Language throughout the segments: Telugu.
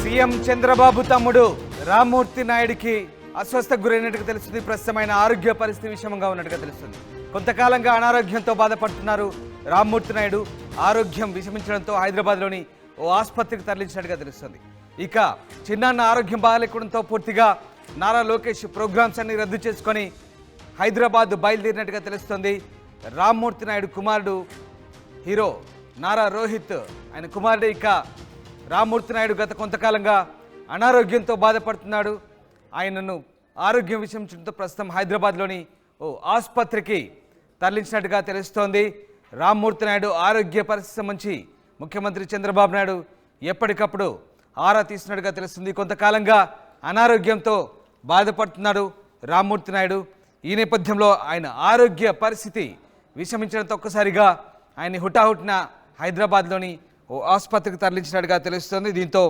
సీఎం చంద్రబాబు తమ్ముడు రామ్మూర్తి నాయుడికి అస్వస్థకు గురైనట్టుగా తెలుస్తుంది. ప్రస్తుతమైన ఆరోగ్య పరిస్థితి విషమంగా ఉన్నట్టుగా తెలుస్తుంది. కొంతకాలంగా అనారోగ్యంతో బాధపడుతున్నారు రామ్మూర్తి నాయుడు. ఆరోగ్యం విషమించడంతో హైదరాబాద్లోని ఓ ఆసుపత్రికి తరలించినట్టుగా తెలుస్తుంది. ఇక చిన్నాన్న ఆరోగ్యం బాగాలేకపోవడంతో పూర్తిగా నారా లోకేష్ ప్రోగ్రామ్స్ అన్ని రద్దు చేసుకొని హైదరాబాద్ బయలుదేరినట్టుగా తెలుస్తుంది. రామ్మూర్తి నాయుడు కుమారుడు హీరో నారా రోహిత్ ఆయన కుమారుడు. ఇక రామ్మూర్తి నాయుడు గత కొంతకాలంగా అనారోగ్యంతో బాధపడుతున్నాడు. ఆయనను ఆరోగ్యం విషమించడంతో ప్రస్తుతం హైదరాబాద్లోని ఓ ఆసుపత్రికి తరలించినట్టుగా తెలుస్తోంది. రామ్మూర్తి నాయుడు ఆరోగ్య పరిస్థితి సంబంధించి ముఖ్యమంత్రి చంద్రబాబు నాయుడు ఎప్పటికప్పుడు ఆరా తీస్తున్నట్టుగా తెలుస్తుంది. కొంతకాలంగా అనారోగ్యంతో బాధపడుతున్నాడు రామ్మూర్తి నాయుడు. ఈ నేపథ్యంలో ఆయన ఆరోగ్య పరిస్థితి విషమించడంతో ఒక్కసారిగా ఆయన్ని హుటాహుటిన హైదరాబాద్లోని ఓ ఆసుపత్రికి తరలించినట్టుగా తెలుస్తోంది. దీంతో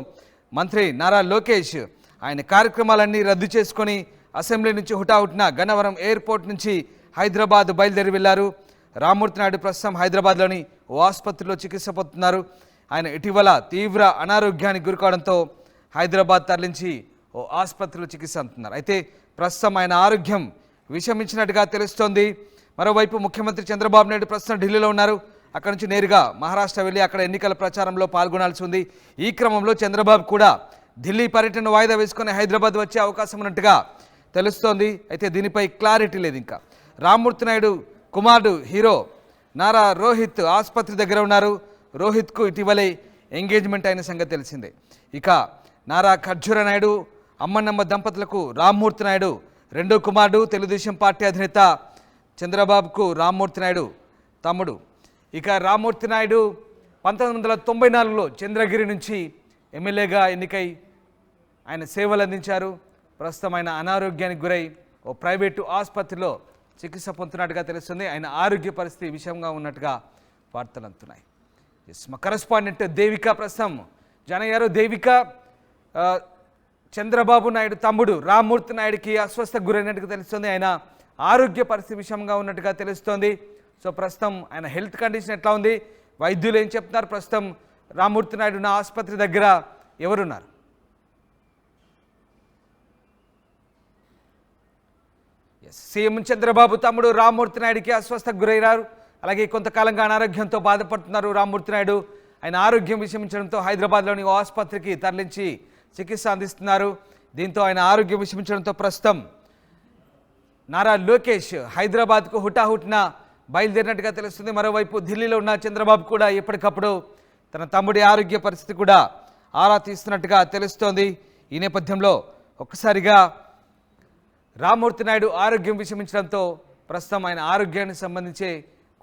మంత్రి నారా లోకేష్ ఆయన కార్యక్రమాలన్నీ రద్దు చేసుకొని అసెంబ్లీ నుంచి హుటాహుటిన గన్నవరం ఎయిర్పోర్ట్ నుంచి హైదరాబాద్ బయలుదేరి వెళ్లారు. రామ్మూర్తి నాయుడు ప్రస్తుతం హైదరాబాద్లోని ఓ ఆసుపత్రిలో చికిత్స పొందుతున్నారు. ఆయన ఇటీవల తీవ్ర అనారోగ్యానికి గురికావడంతో హైదరాబాద్ తరలించి ఓ ఆసుపత్రిలో చికిత్స అందుతున్నారు. అయితే ప్రస్తుతం ఆయన ఆరోగ్యం విషమించినట్టుగా తెలుస్తోంది. మరోవైపు ముఖ్యమంత్రి చంద్రబాబు నాయుడు ప్రస్తుతం ఢిల్లీలో ఉన్నారు. అక్కడ నుంచి నేరుగా మహారాష్ట్ర వెళ్ళి అక్కడ ఎన్నికల ప్రచారంలో పాల్గొనాల్సి ఉంది. ఈ క్రమంలో చంద్రబాబు కూడా ఢిల్లీ పర్యటన వాయిదా వేసుకొని హైదరాబాద్ వచ్చే అవకాశం ఉన్నట్టుగా తెలుస్తోంది. అయితే దీనిపై క్లారిటీ లేదు. ఇంకా రామ్మూర్తి నాయుడు కుమారుడు హీరో నారా రోహిత్ ఆసుపత్రి దగ్గర ఉన్నారు. రోహిత్కు ఇటీవలే ఎంగేజ్మెంట్ అయిన సంగతి తెలిసిందే. ఇక నారా ఖర్జూర నాయుడు అమ్మన్నమ్మ దంపతులకు రామ్మూర్తి నాయుడు రెండో కుమారుడు. తెలుగుదేశం పార్టీ అధినేత చంద్రబాబుకు రామ్మూర్తి నాయుడు తమ్ముడు. ఇక రామ్మూర్తి నాయుడు 1994లో చంద్రగిరి నుంచి ఎమ్మెల్యేగా ఎన్నికై ఆయన సేవలు అందించారు. ప్రస్తుతం ఆయన అనారోగ్యానికి గురై ఓ ప్రైవేటు ఆసుపత్రిలో చికిత్స పొందుతున్నట్టుగా తెలుస్తుంది. ఆయన ఆరోగ్య పరిస్థితి విషయంగా ఉన్నట్టుగా వార్తలు అందుతున్నాయి. మా కరెస్పాండెంట్ దేవిక ప్రస్తుతం జానయ్యారు. దేవిక, చంద్రబాబు నాయుడు తమ్ముడు రామ్మూర్తి నాయుడికి అస్వస్థకు గురైనట్టుగా తెలుస్తుంది. ఆయన ఆరోగ్య పరిస్థితి విషయంగా ఉన్నట్టుగా తెలుస్తోంది. సో ప్రస్తుతం ఆయన హెల్త్ కండిషన్ ఎట్లా ఉంది, వైద్యులు ఏం చెప్తున్నారు, ప్రస్తుతం రామ్మూర్తి నాయుడు ఉన్న ఆసుపత్రి దగ్గర ఎవరున్నారు? సీఎం చంద్రబాబు తమ్ముడు రామ్మూర్తి నాయుడికి అస్వస్థకు గురయ్యారు. అలాగే కొంతకాలంగా అనారోగ్యంతో బాధపడుతున్నారు రామ్మూర్తి నాయుడు. ఆయన ఆరోగ్యం విషమించడంతో హైదరాబాద్లోని ఓ ఆసుపత్రికి తరలించి చికిత్స అందిస్తున్నారు. దీంతో ఆయన ఆరోగ్యం విషమించడంతో ప్రస్తుతం నారా లోకేష్ హైదరాబాద్కు హుటాహుటిన బయలుదేరినట్టుగా తెలుస్తుంది. మరోవైపు ఢిల్లీలో ఉన్న చంద్రబాబు కూడా ఎప్పటికప్పుడు తన తమ్ముడి ఆరోగ్య పరిస్థితి కూడా ఆరా తీస్తున్నట్టుగా తెలుస్తోంది. ఈ నేపథ్యంలో ఒక్కసారిగా రామ్మూర్తి నాయుడు ఆరోగ్యం విషమించడంతో ప్రస్తుతం ఆయన ఆరోగ్యానికి సంబంధించి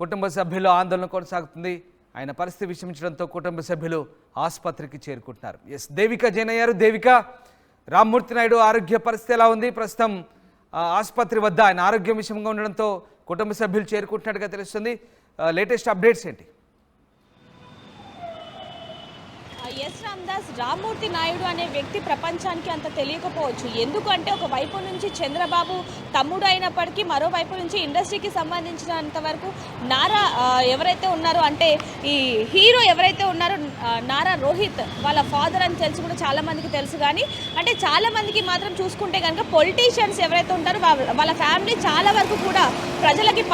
కుటుంబ సభ్యుల ఆందోళన కొనసాగుతుంది. ఆయన పరిస్థితి విషమించడంతో కుటుంబ సభ్యులు ఆసుపత్రికి చేరుకుంటున్నారు. దేవిక జాయిన్ అయ్యారు. దేవిక, రామ్మూర్తి నాయుడు ఆరోగ్య పరిస్థితి ఎలా ఉంది? ప్రస్తుతం ఆసుపత్రి వద్ద ఆయన ఆరోగ్యం విషయంగా ఉండడంతో కుటుంబ సభ్యులు చేరుకుంటున్నట్టుగా తెలుస్తుంది. లేటెస్ట్ అప్డేట్స్ ఏంటి? ఎస్ రామ్దాస్, రామ్మూర్తి నాయుడు అనే వ్యక్తి ప్రపంచానికి అంత తెలియకపోవచ్చు. ఎందుకంటే ఒకవైపు నుంచి చంద్రబాబు తమ్ముడు అయినప్పటికీ మరోవైపు నుంచి ఇండస్ట్రీకి సంబంధించినంత వరకు నారా ఎవరైతే ఉన్నారో, అంటే ఈ హీరో ఎవరైతే ఉన్నారో నారా రోహిత్ వాళ్ళ ఫాదర్ అని తెలిసి కూడా చాలామందికి తెలుసు. కానీ అంటే చాలామందికి మాత్రం చూసుకుంటే కనుక పొలిటీషియన్స్ ఎవరైతే ఉంటారో వాళ్ళ ఫ్యామిలీ చాలా వరకు కూడా ప్రజలకి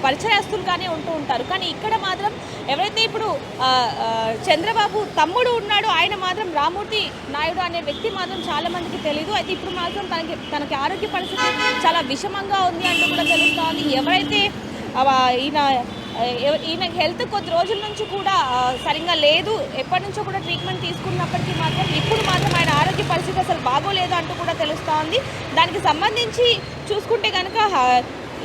పరిచయస్తులుగానే ఉంటూ ఉంటారు. కానీ ఇక్కడ మాత్రం ఎవరైతే ఇప్పుడు చంద్రబాబు తమ్ముడు ఉన్నాడు ఆయన మాత్రం రామ్మూర్తి నాయుడు అనే వ్యక్తి మాత్రం చాలా మందికి తెలియదు. అయితే ఇప్పుడు మాత్రం తనకి ఆరోగ్య పరిస్థితి చాలా విషమంగా ఉంది అంటూ కూడా తెలుస్తోంది. ఎవరైతే ఈయన హెల్త్ కొద్ది రోజుల నుంచి కూడా సరిగ్గా లేదు, ఎప్పటి నుంచో కూడా ట్రీట్మెంట్ తీసుకున్నప్పటికీ మాత్రం ఇప్పుడు మాత్రం ఆయన ఆరోగ్య పరిస్థితి అసలు బాగోలేదు అంటూ కూడా తెలుస్తోంది. దానికి సంబంధించి చూసుకుంటే కనుక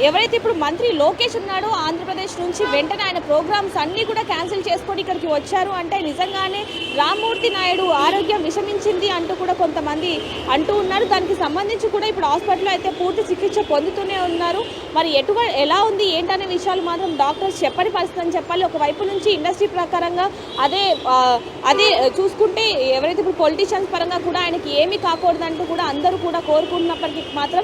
ఎవరైతే ఇప్పుడు మంత్రి లోకేష్ ఉన్నాడో ఆంధ్రప్రదేశ్ నుంచి వెంటనే ఆయన ప్రోగ్రామ్స్ అన్నీ కూడా క్యాన్సిల్ చేసుకొని ఇక్కడికి వచ్చారు. అంటే నిజంగానే రామ్మూర్తి నాయుడు ఆరోగ్యం విషమించింది అంటూ కూడా కొంతమంది అంటూ ఉన్నారు. దానికి సంబంధించి కూడా ఇప్పుడు హాస్పిటల్లో అయితే పూర్తి చికిత్స పొందుతూనే ఉన్నారు. మరి ఎలా ఉంది ఏంటనే విషయాలు మాత్రం డాక్టర్స్ చెప్పని పరిస్థితి అని చెప్పాలి. ఒకవైపు నుంచి ఇండస్ట్రీ ప్రకారంగా అదే చూసుకుంటే ఎవరైతే ఇప్పుడు పొలిటీషియన్స్ పరంగా కూడా ఆయనకి ఏమీ కాకూడదంటూ కూడా అందరూ కూడా కోరుకుంటున్నప్పటికీ మాత్రం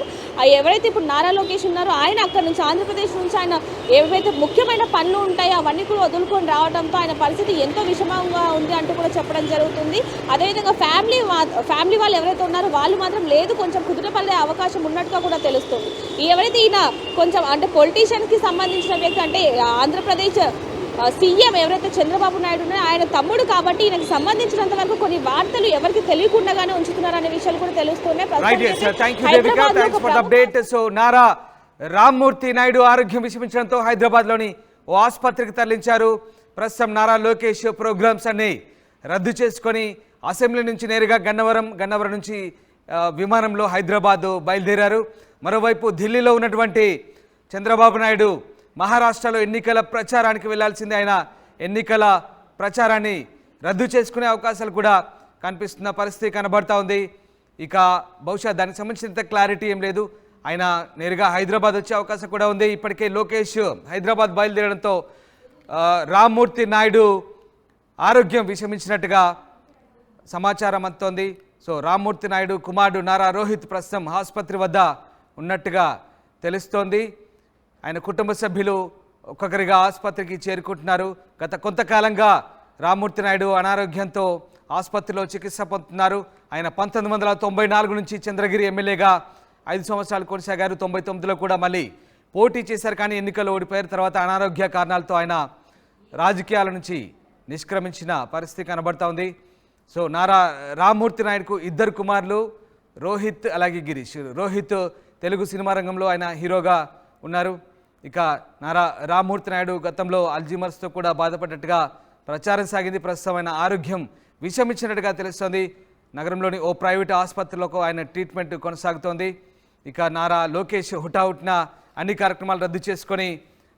ఎవరైతే ఇప్పుడు నారా లోకేష్ ఉన్నారో ఆయన అక్కడ నుంచి ఆంధ్రప్రదేశ్ నుంచి ఆయన ఏవైతే ముఖ్యమైన పనులు ఉంటాయో అవన్నీ కూడా వదులుకొని రావడంతో ఆయన పరిస్థితి ఎంతో విషమంగా ఉంది అంటూ కూడా చెప్పడం జరుగుతుంది. అదేవిధంగా ఫ్యామిలీ వాళ్ళు ఎవరైతే ఉన్నారో వాళ్ళు మాత్రం లేదు, కొంచెం కుదుటపడే అవకాశం ఉన్నట్టుగా కూడా తెలుస్తుంది. ఎవరైతే ఈయన కొంచెం అంటే పొలిటీషియన్కి సంబంధించిన వ్యక్తి, అంటే ఆంధ్రప్రదేశ్ సీఎం ఎవరైతే చంద్రబాబు నాయుడు ఉన్నారో ఆయన తమ్ముడు కాబట్టి ఈయనకు సంబంధించినంత వరకు కొన్ని వార్తలు ఎవరికి తెలియకుండానే ఉంచుతున్నారు అనే విషయాలు కూడా తెలుస్తున్నాయి. సో నారా రామ్మూర్తి నాయుడు ఆరోగ్యం విషమించడంతో హైదరాబాద్లోని ఓ ఆసుపత్రికి తరలించారు. ప్రస్తుతం నారా లోకేష్ ప్రోగ్రామ్స్ అన్ని రద్దు చేసుకొని అసెంబ్లీ నుంచి నేరుగా గన్నవరం నుంచి విమానంలో హైదరాబాద్ బయలుదేరారు. మరోవైపు ఢిల్లీలో ఉన్నటువంటి చంద్రబాబు నాయుడు మహారాష్ట్రలో ఎన్నికల ప్రచారానికి వెళ్లాల్సిందే. ఆయన ఎన్నికల ప్రచారాన్ని రద్దు చేసుకునే అవకాశాలు కూడా కనిపిస్తున్న పరిస్థితి కనబడతా ఉంది. ఇక బహుశా దానికి సంబంధించినంత క్లారిటీ ఏం లేదు. ఆయన నేరుగా హైదరాబాద్ వచ్చే అవకాశం కూడా ఉంది. ఇప్పటికే లోకేష్ హైదరాబాద్ బయలుదేరడంతో రామ్మూర్తి నాయుడు ఆరోగ్యం విషమించినట్టుగా సమాచారం అందుతోంది. సో రామ్మూర్తి నాయుడు కుమారుడు నారా రోహిత్ ప్రస్తుతం ఆసుపత్రి వద్ద ఉన్నట్టుగా తెలుస్తోంది. ఆయన కుటుంబ సభ్యులు ఒక్కొక్కరిగా ఆసుపత్రికి చేరుకుంటున్నారు. గత కొంతకాలంగా రామ్మూర్తి నాయుడు అనారోగ్యంతో ఆసుపత్రిలో చికిత్స పొందుతున్నారు. ఆయన 1994 నుంచి చంద్రగిరి ఎమ్మెల్యేగా 5 సంవత్సరాలు కొనసాగారు. 99లో కూడా మళ్ళీ పోటీ చేశారు, కానీ ఎన్నికల్లో ఓడిపోయారు. తర్వాత అనారోగ్య కారణాలతో ఆయన రాజకీయాల నుంచి నిష్క్రమించిన పరిస్థితి కనబడతా ఉంది. సో రామ్మూర్తి నాయుడుకు 2 కుమారులు, రోహిత్ అలాగే గిరీష్. రోహిత్ తెలుగు సినిమా రంగంలో ఆయన హీరోగా ఉన్నారు. ఇక రామ్మూర్తి నాయుడు గతంలో అల్జీమర్స్తో కూడా బాధపడ్డట్టుగా ప్రచారం సాగింది. ప్రస్తుతం ఆయన ఆరోగ్యం విషమించినట్టుగా తెలుస్తోంది. నగరంలోని ఓ ప్రైవేట్ ఆసుపత్రిలోకి ఆయన ట్రీట్మెంట్ కొనసాగుతోంది. ఇక నారా లోకేష్ హుటాహుటిన అన్ని కార్యక్రమాలు రద్దు చేసుకొని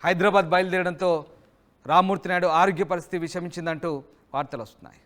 హైదరాబాద్ బయలుదేరడంతో రామ్మూర్తి నాయుడు ఆరోగ్య పరిస్థితి విషమించిందంటూ వార్తలు వస్తున్నాయి.